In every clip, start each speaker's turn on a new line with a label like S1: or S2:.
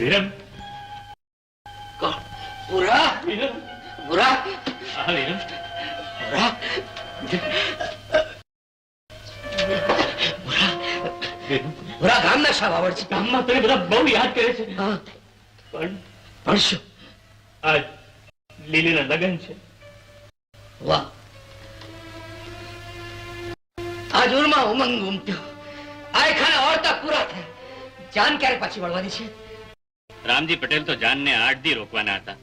S1: વિરમ
S2: પૂરા
S1: વિરમ
S2: પૂરા
S1: હા વિરમ
S2: પૂરા પૂરા ગામના શા વાવડ છે?
S1: ગામમાં તને બધા બહુ યાદ કરે છે.
S2: હા પણ શું?
S1: આજ લીલીના લગ્ન છે.
S2: વાહ, આજ ઉરમાં ઉમંગ ઉમટ્યો. આ ખાના ઓરતા પૂરા થયા. જાન ક્યારે પાછી વળવાની છે?
S1: રામજી પટેલ તો જાનને 8 દી રોકવાના હતા,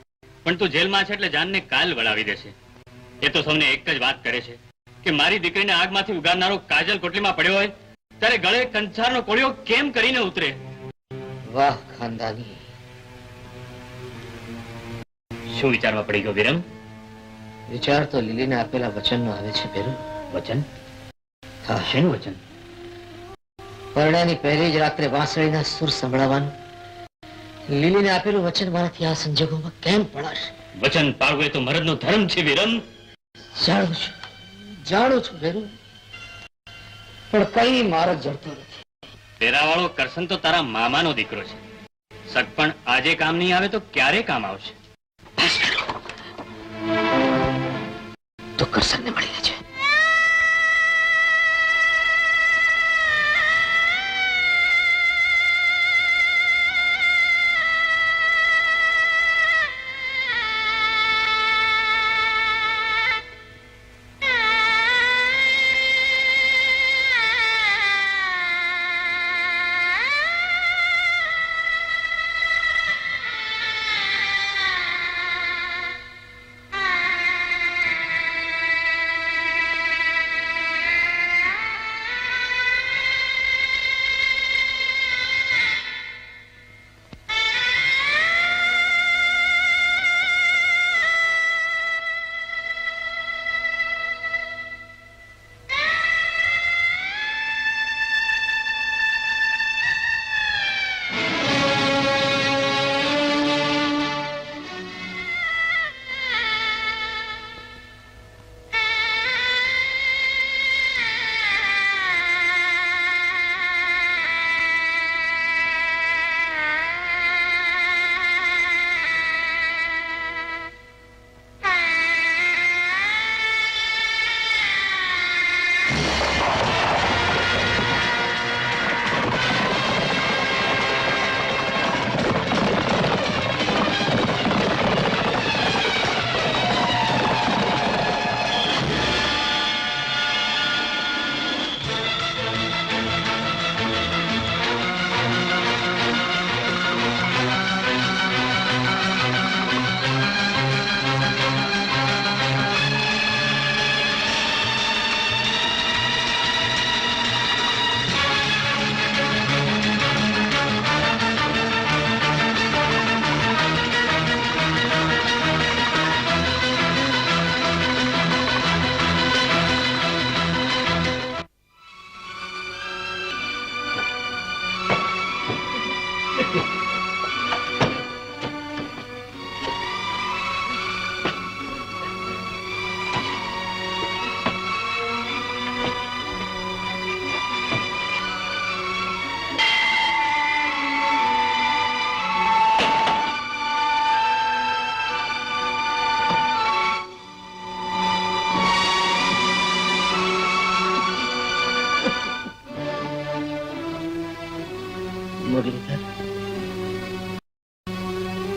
S1: પણ તું જેલમાં છે એટલે જાનને કાલ વળાવી દેશે. એ તો સૌને એક જ વાત કરે છે કે મારી દીકરીને આગમાંથી ઉગાડનારો કાજલ કોટલીમાં પડ્યો હોય ત્યારે ગળે કંસારનો કોળિયો કેમ કરીને ઉતરે.
S2: વાહ ખાનદાની.
S1: શું વિચારવા પડી ગયો વિરમ?
S2: વિચાર તો લીલીને આપેલા વચનનો આવે છે ભેરુ.
S1: વચન?
S2: હા,
S1: શેનું વચન?
S2: પરણાની પહેલી જ રાત્રે વાંસળીના સુર સંભળાવવાનું લીલીને આપેલું વચન મારાથી આ સંજોગોમાં કેમ પડાશે?
S1: વચન પાળવું એ તો મરદનો ધર્મ છે વિરમ.
S2: જાણું છું ભેરુ, પણ કઈ મારો જડતો નથી.
S1: તેરાવાળો કરશન તો તારા મામાનો દીકરો છે. સગપણ આજે કામ નહીં આવે તો ક્યારે કામ આવશે?
S2: તો કરશનને મળી છે.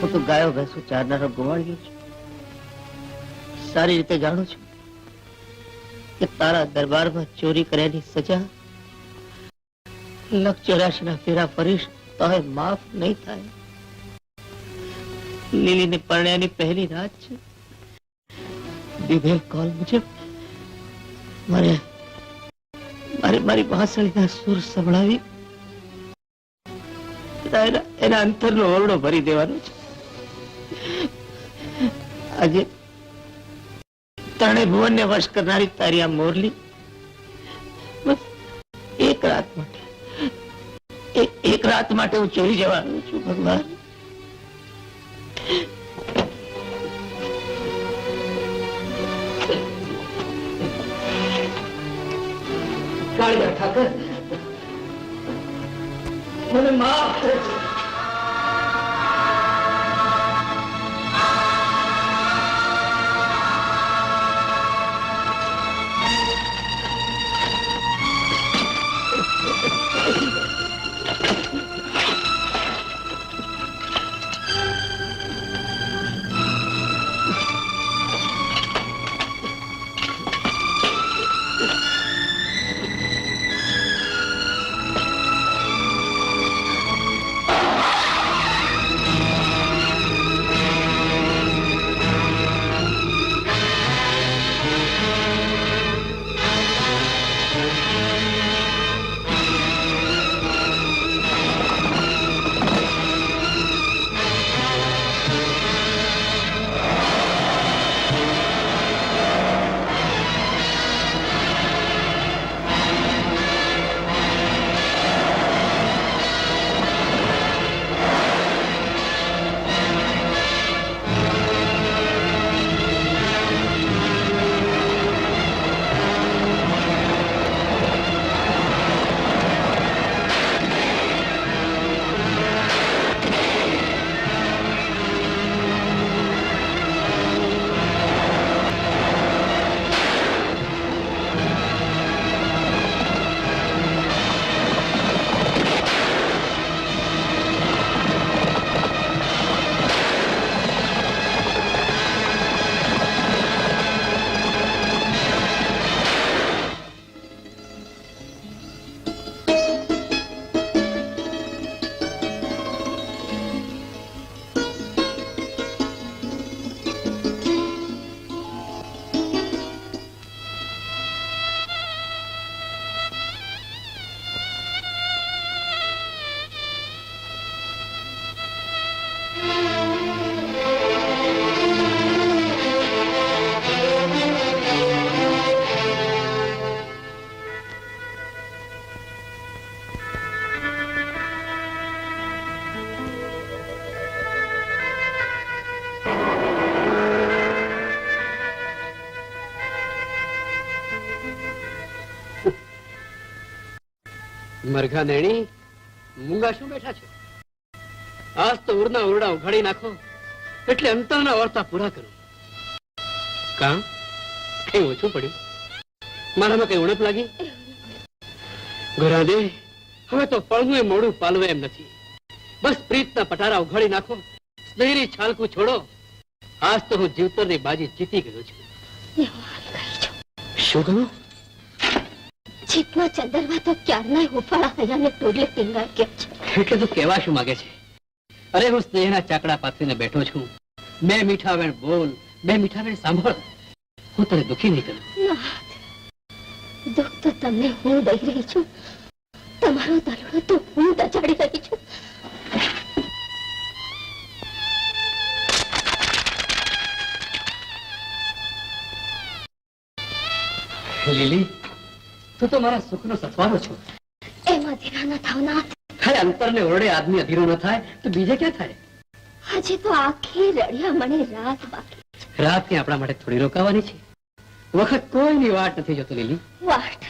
S2: હું તો ગાયો ભેંસો ચારનારો ગુમાડ્યો છું. સારી રીતે જાણું છું કે તારા દરબારમાં ચોરી કર્યાની સજા 184 ફેરા ફરીશ તો માફ નહીં થાય. લીલીને પરણ્યાની પહેલી રાત છે. દીધેલ કોલ મુજબ મારી વાંસળીના સુર સંભળાવી એના અંતરનો ઓરડો ભરી દેવાનો છે. આજે ત્રણે ભુવનને વશ કરનારી તારી આ મોરલી બસ એક રાત માટે હું ચોરી જવાનો છું. ભગવાન, કાળિયા ઠાકર મને માફ કરજો.
S3: મરઘા નેણી મૂંગા શું બેઠા છો? આજ તો ઉરના ઉરડા ઉઘાડી નાખો એટલે અંતરના વાર્તા પૂરા કરો. કામ કઈ ઓછું પડ્યું? મારામાં કઈ ઉણપ લાગી? ઘરાદે હવે તો પડવું એ મોડું પાલવે એમ નથી. બસ પ્રીતના પટારા ઉઘાડી નાખો, સ્નેહની છાલકું છોડો. આજ તો હું જીવતરની બાજી જીતી ગયો છું. શું કહ્યું?
S4: જીતમાં ચંદરવા તો ક્યારના ઉફાળા હૈયાને ટોડલે ટીંગાઈ ગયા છે.
S3: એટલે તું કહેવા શું માંગે છે? અરે હું સ્નેહના ચાકડા પાથરીને બેઠો છું. બે મીઠા વેણ બોલ, બે મીઠા વેણ સાંભળ. હું તને દુખી નહીં કરું.
S4: નાથ, દુઃખ તો તમને હું દઈ રહી છું, તમારો દરડો તો હું દજાડી રહી છું.
S3: લીલી, તું તો મારા સુખનો સથવારો છો.
S4: એમાં ધીરા ન થાવ નાથ.
S3: અરે અંતરને ઓરડે આદમી અધીરો ન થાય તો બીજે ક્યાં થાય?
S4: હજી તો આખી રળિયા મને રાત બાકી.
S3: રાત કે આપણા માટે થોડી રોકાવાની છે. વખત કોઈની વાટ નથી જોતો લીલી.
S4: વાટ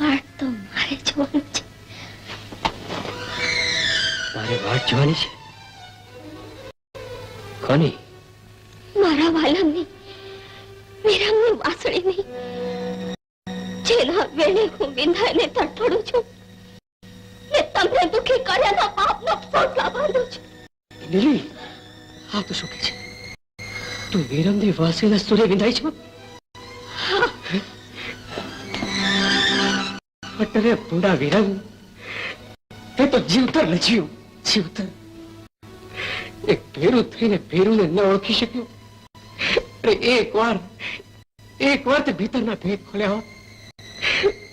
S4: વાટ તો મારે જોવાનું છે.
S3: તારે વાટ જોવાની છે? કોની?
S4: મારા વાલમની, વિરમની વાસળીની. છેલ્લા વેળે હું વિંધાઈને તડફડું છું ને તમને દુઃખી કર્યાના પાપનો પોટલા બાંધું છું.
S3: લીલી, આ તો શું કહે છે? તું વિરમની વાસળીના સૂર્ય વિંધાઈ છો? અટરે ભૂંડા વિરમ, તે તો જીવતર લજ્યું, જીવતર. એક ભેરું થઈને ભેરુંને ન ઓળખી શક્યું. અરે એક વાર તે ભીતરના ભેદ ખોલ્યા હોત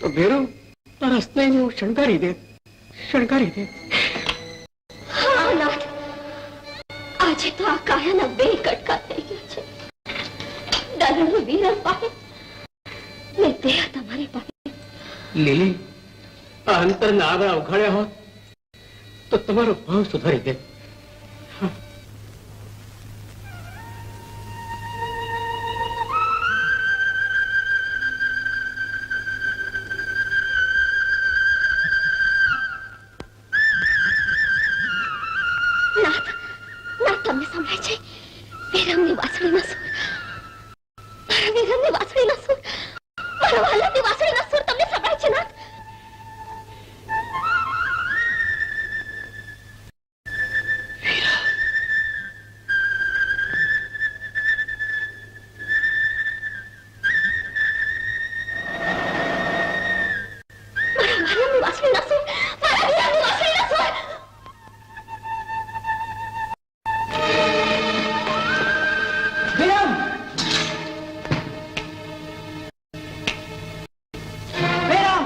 S3: તો ભેરું તારા સ્નેહને હું શણગારી દે.
S4: હા નાથ, આજે તો આ કાયાના બે કટકા થઈ ગયા છે. દરડનું વિરમ પાસે ને દેહ તમારી પાસે.
S3: લીલી, આ અંતરના આગળ ઉઘાડ્યા હોત તો તમારો ભાવ સુધારી દે.
S4: નાથ, નાથ તમને સંભળાય છે? વિરમની વાસળીના સૂર, મારા વિરમની વાસળીના સૂર, મારા વાલમની વાસળીના સૂર તમને સંભળાય છે નાથ? મારા વાલમની વાસળીના સૂર, મારા વિરમની વાસળીના સૂર.
S3: વિરમ!
S2: વિરમ!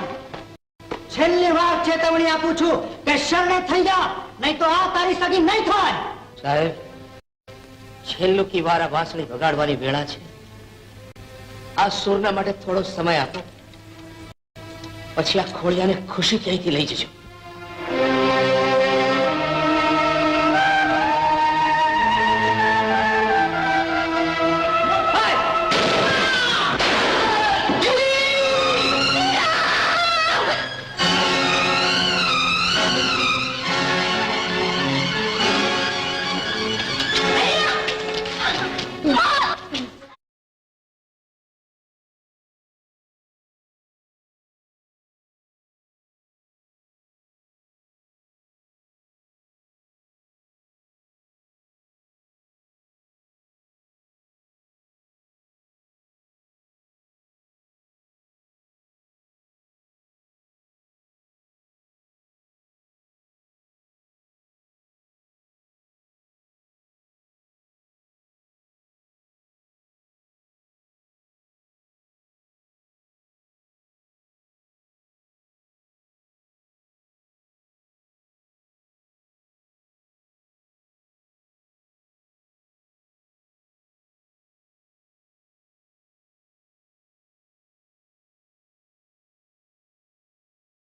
S2: છેલ્લી વાર ચેતવણી આપું છું કે શરણે થઈ જા, નહીં તો આ તારી સગી નહીં થાય. સાહેબ, છેલ્લું કી વાર આ વાંસળી વગાડવાની વેળા છે. આ સુરના માટે થોડો સમય આપો, પછી આ ખોડિયાને ખુશી ક્યાંયથી લઈ જજો.